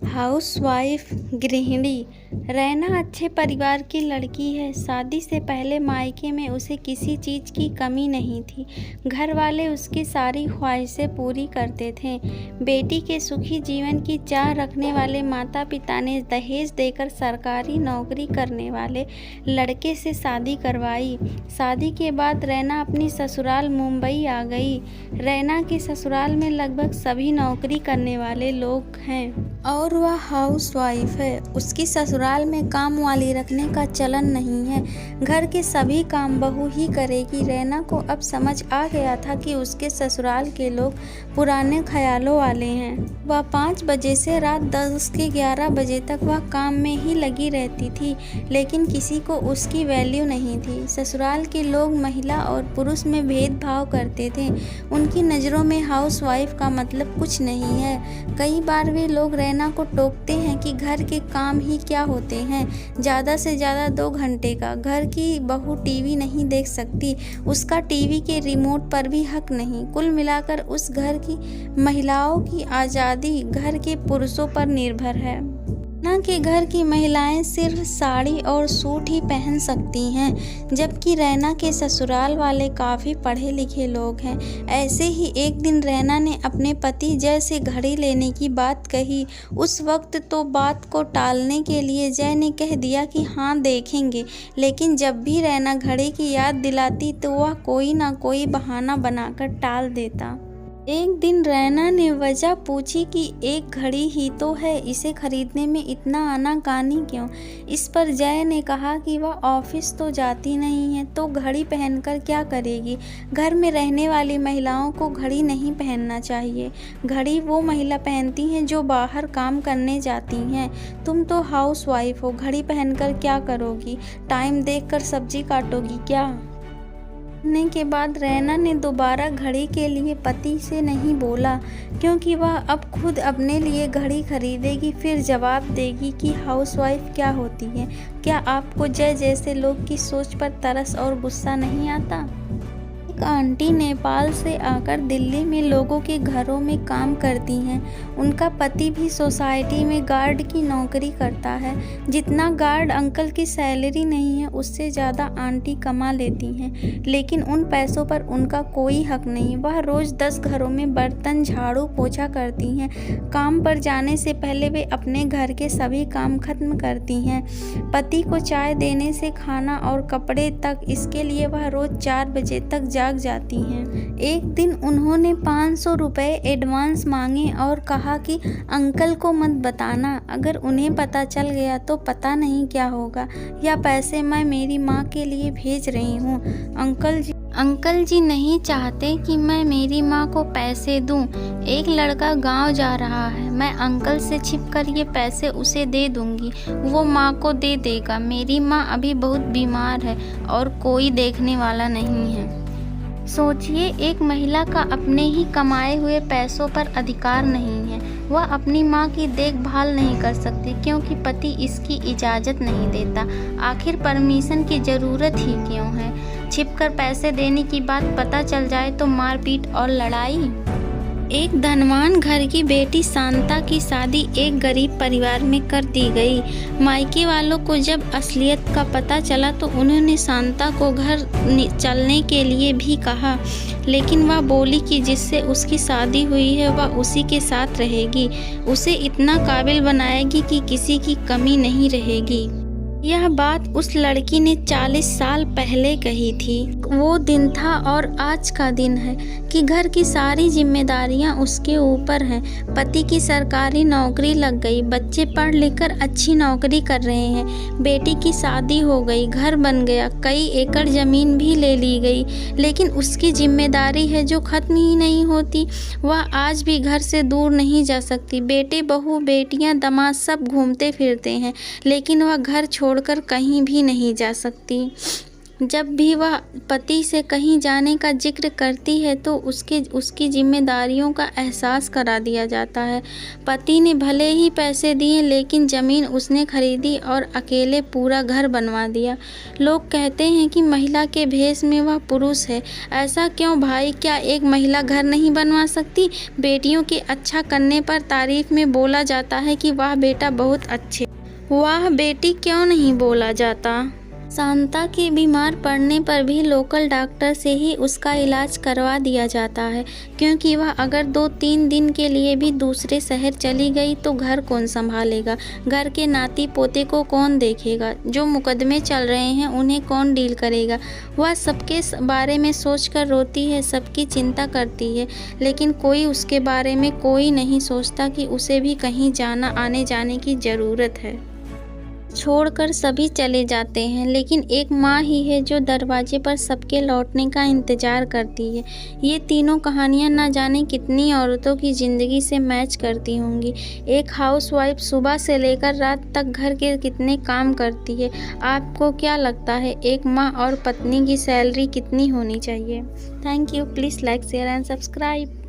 Housewife गृहिणी रैना अच्छे परिवार की लड़की है। शादी से पहले मायके में उसे किसी चीज़ की कमी नहीं थी। घर वाले उसकी सारी ख्वाहिशें पूरी करते थे। बेटी के सुखी जीवन की चाह रखने वाले माता पिता ने दहेज देकर सरकारी नौकरी करने वाले लड़के से शादी करवाई। शादी के बाद रैना अपनी ससुराल मुंबई आ गई। रैना के ससुराल में लगभग सभी नौकरी करने वाले लोग हैं और वह हाउसवाइफ है। उसकी ससुराल में काम वाली रखने का चलन नहीं है। घर के सभी काम बहू ही करेगी। रैना को अब समझ आ गया था कि उसके ससुराल के लोग पुराने ख्यालों वाले हैं। वह 5 बजे से रात 10 के 11 बजे तक वह काम में ही लगी रहती थी, लेकिन किसी को उसकी वैल्यू नहीं थी। ससुराल के लोग महिला और पुरुष में भेदभाव करते थे। उनकी नज़रों में हाउसवाइफ का मतलब कुछ नहीं है। कई बार वे लोग रैना को टोकते हैं कि घर के काम ही क्या होते हैं, ज़्यादा से ज़्यादा 2 घंटे का। घर की बहू टीवी नहीं देख सकती, उसका टीवी के रिमोट पर भी हक नहीं। कुल मिलाकर उस घर की महिलाओं की आज़ादी घर के पुरुषों पर निर्भर है। रैना के घर की महिलाएं सिर्फ साड़ी और सूट ही पहन सकती हैं, जबकि रैना के ससुराल वाले काफ़ी पढ़े लिखे लोग हैं। ऐसे ही एक दिन रैना ने अपने पति जय से घड़ी लेने की बात कही। उस वक्त तो बात को टालने के लिए जय ने कह दिया कि हाँ देखेंगे, लेकिन जब भी रैना घड़ी की याद दिलाती तो वह कोई ना कोई बहाना बनाकर टाल देता। एक दिन रैना ने वजह पूछी कि एक घड़ी ही तो है, इसे खरीदने में इतना आनाकानी क्यों? इस पर जय ने कहा कि वह ऑफिस तो जाती नहीं है तो घड़ी पहनकर क्या करेगी। घर में रहने वाली महिलाओं को घड़ी नहीं पहनना चाहिए। घड़ी वो महिला पहनती हैं जो बाहर काम करने जाती हैं। तुम तो हाउसवाइफ हो, घड़ी पहनकर क्या करोगी? टाइम देखकर सब्जी काटोगी क्या? के बाद रैना ने दोबारा घड़ी के लिए पति से नहीं बोला, क्योंकि वह अब खुद अपने लिए घड़ी खरीदेगी। फिर जवाब देगी कि हाउसवाइफ क्या होती है। क्या आपको जय जैसे लोग की सोच पर तरस और गुस्सा नहीं आता? एक आंटी नेपाल से आकर दिल्ली में लोगों के घरों में काम करती हैं। उनका पति भी सोसाइटी में गार्ड की नौकरी करता है। जितना गार्ड अंकल की सैलरी नहीं है, उससे ज़्यादा आंटी कमा लेती हैं, लेकिन उन पैसों पर उनका कोई हक नहीं। वह रोज़ 10 घरों में बर्तन झाड़ू पोछा करती हैं। काम पर जाने से पहले वे अपने घर के सभी काम खत्म करती हैं, पति को चाय देने से खाना और कपड़े तक। इसके लिए वह रोज़ 4 बजे तक जाग जाती हैं। एक दिन उन्होंने 500 रुपए एडवांस मांगे और कहा कि अंकल को मत बताना, अगर उन्हें पता चल गया तो पता नहीं क्या होगा। या पैसे मैं मेरी माँ के लिए भेज रही हूँ। अंकल जी नहीं चाहते कि मैं मेरी माँ को पैसे दूँ। एक लड़का गांव जा रहा है, मैं अंकल से छिपकर ये पैसे उसे दे दूँगी, वो माँ को दे देगा। मेरी माँ अभी बहुत बीमार है और कोई देखने वाला नहीं है। सोचिए, एक महिला का अपने ही कमाए हुए पैसों पर अधिकार नहीं है। वह अपनी माँ की देखभाल नहीं कर सकती क्योंकि पति इसकी इजाज़त नहीं देता। आखिर परमिशन की ज़रूरत ही क्यों है? छिपकर पैसे देने की बात पता चल जाए तो मारपीट और लड़ाई। एक धनवान घर की बेटी शांता की शादी एक गरीब परिवार में कर दी गई। मायके वालों को जब असलियत का पता चला तो उन्होंने शांता को घर चलने के लिए भी कहा, लेकिन वह बोली कि जिससे उसकी शादी हुई है वह उसी के साथ रहेगी, उसे इतना काबिल बनाएगी कि किसी की कमी नहीं रहेगी। यह बात उस लड़की ने 40 साल पहले कही थी। वो दिन था और आज का दिन है कि घर की सारी जिम्मेदारियां उसके ऊपर हैं। पति की सरकारी नौकरी लग गई, बच्चे पढ़ लिख कर अच्छी नौकरी कर रहे हैं, बेटी की शादी हो गई, घर बन गया, कई एकड़ ज़मीन भी ले ली गई, लेकिन उसकी जिम्मेदारी है जो ख़त्म ही नहीं होती। वह आज भी घर से दूर नहीं जा सकती। बेटे बहू बेटियां दामाद सब घूमते फिरते हैं, लेकिन वह घर छोड़कर कहीं भी नहीं जा सकती। जब भी वह पति से कहीं जाने का जिक्र करती है तो उसकी जिम्मेदारियों का एहसास करा दिया जाता है। पति ने भले ही पैसे दिए लेकिन ज़मीन उसने खरीदी और अकेले पूरा घर बनवा दिया। लोग कहते हैं कि महिला के भेष में वह पुरुष है। ऐसा क्यों भाई? क्या एक महिला घर नहीं बनवा सकती? बेटियों के अच्छा करने पर तारीफ में बोला जाता है कि वाह बेटा बहुत अच्छे, वाह बेटी क्यों नहीं बोला जाता? शांता के बीमार पड़ने पर भी लोकल डॉक्टर से ही उसका इलाज करवा दिया जाता है, क्योंकि वह अगर 2-3 दिन के लिए भी दूसरे शहर चली गई तो घर कौन संभालेगा, घर के नाती पोते को कौन देखेगा, जो मुकदमे चल रहे हैं उन्हें कौन डील करेगा। वह सबके बारे में सोचकर रोती है, सबकी चिंता करती है, लेकिन कोई उसके बारे में कोई नहीं सोचता कि उसे भी कहीं जाना आने जाने की ज़रूरत है। छोड़कर सभी चले जाते हैं, लेकिन एक माँ ही है जो दरवाजे पर सबके लौटने का इंतज़ार करती है। ये तीनों कहानियाँ न जाने कितनी औरतों की ज़िंदगी से मैच करती होंगी। एक हाउसवाइफ सुबह से लेकर रात तक घर के कितने काम करती है। आपको क्या लगता है एक माँ और पत्नी की सैलरी कितनी होनी चाहिए? Thank you. Please like, share and subscribe.